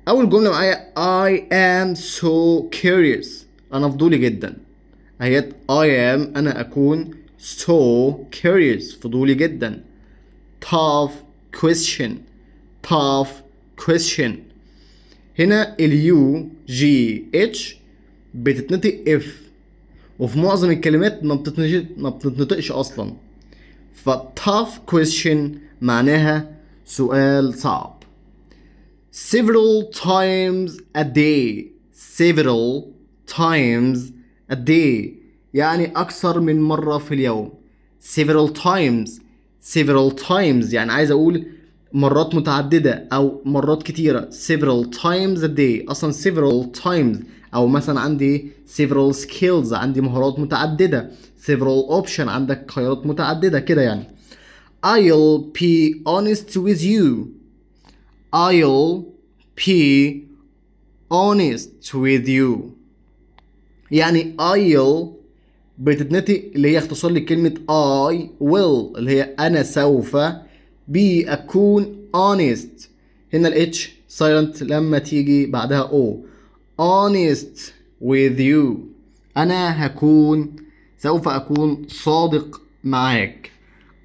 اول جمله معايا I am so curious، انا فضولي جدا. اهيت I am، انا اكون so curious، فضولي جدا. tough question، tough question. هنا اليو جي اتش بتتنطق اف، وفي معظم الكلمات ما بتتنطقش اصلا. ف tough question معناها سؤال صعب. several times a day، several times a day يعني أكثر من مرة في اليوم. several times، several times يعني عايز أقول مرات متعددة أو مرات كتيرة. several times a day أصلا several times. أو مثلا عندي several skills، عندي مهارات متعددة. several option، عندك خيارات متعددة كده يعني. I'll be honest with you، I'll be honest with you يعني I'll بتتنطق اللي هي اختصار لكلمة I will اللي هي أنا سوف. be أكون honest، هنا ال H silent لما تيجي بعدها O. honest with you أنا هكون سوف أكون صادق معاك.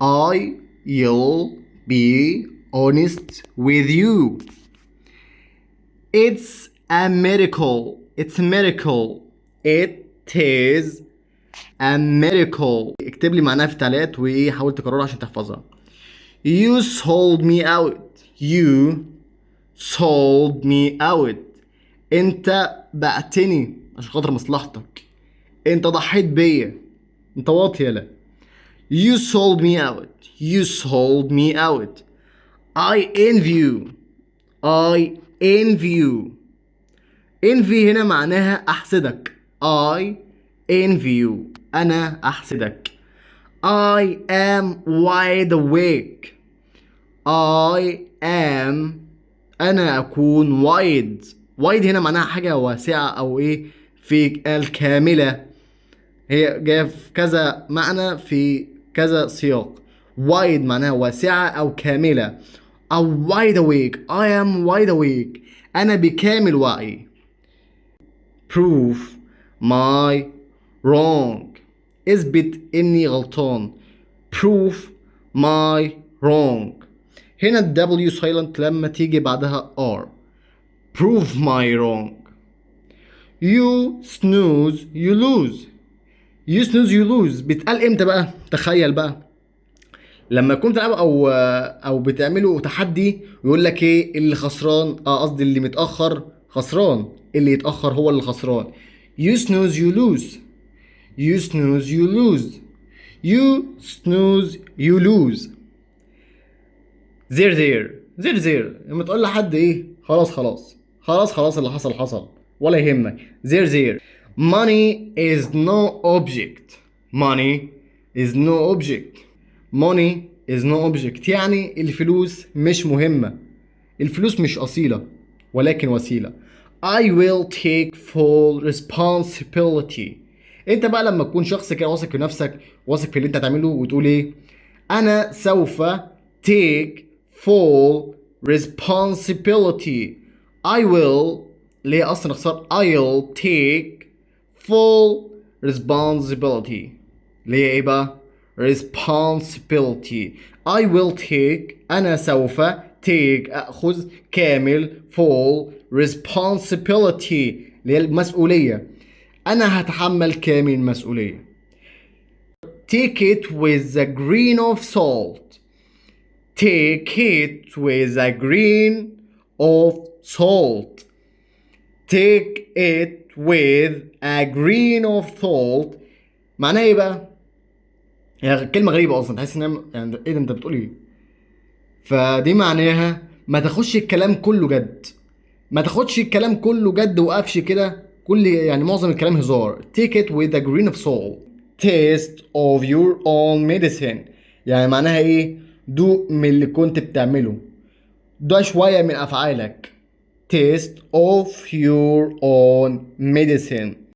I'll be honest with you. It's a miracle. It's a miracle. It is a miracle. اكتب لي معناها في التعليقات وحاول تكررها عشان تحفظها. You sold me out. You sold me out. انت بعتني عشان خاطر مصلحتك. انت ضحيت بيا. انت واطي يالا. You sold me out. You sold me out. I envy you. I envy you. envy هنا معناها أحسدك. I envy you أنا أحسدك. I am wide awake. I am أنا أكون wide. wide هنا معناها حاجة واسعة أو إيه في الكاملة. هي جاية في كذا معنى في كذا سياق. wide معناها واسعة أو كاملة. أو wide awake. I am wide awake أنا بكامل وعي. prove my wrong اثبت إني غلطان. prove my wrong. هنا ال W silent لما تيجي بعدها R. prove my wrong. you snooze you lose. you snooze you lose بتقال امتى بقى؟ تخيل بقى لما يكون بتلعبوا او بتعملوا تحدي ويقول لك ايه اللي خسران، قصدي اللي متاخر خسران، اللي يتاخر هو اللي خسران. you snooze you lose. you snooze you lose. you snooze you lose. there لما تقول لحد ايه خلاص اللي حصل حصل ولا يهمك. there money is no object. money is no object. money is no object يعني الفلوس مش مهمة. الفلوس مش أصيلة ولكن وسيلة. I will take full responsibility. انت بقى لما تكون شخص كده واثق في نفسك، واثق في اللي انت هتعمله وتقول ايه انا سوف take full responsibility. I will اللي هي اصلا اختصار I'll take full responsibility اللي هي ايه بقى responsibility. I will take أنا سوف take أخذ كامل full responsibility اللي هي المسؤولية. أنا هتحمل كامل المسؤولية. take it with a grain of salt. take it with a grain of salt. take it with a grain of salt معناها ايه بقى؟ يعني كلمة غريبة أصلا، تحس إنها يعني إيه ده أنت بتقول إيه؟ فدي معناها ما تاخدش الكلام كله جد. ما تاخدش الكلام كله جد وقفش كده، كل يعني معظم الكلام هزار. take it with a grain of salt. taste of your own medicine يعني معناها إيه؟ دوق من اللي كنت بتعمله. ده شوية من أفعالك. taste of your own medicine.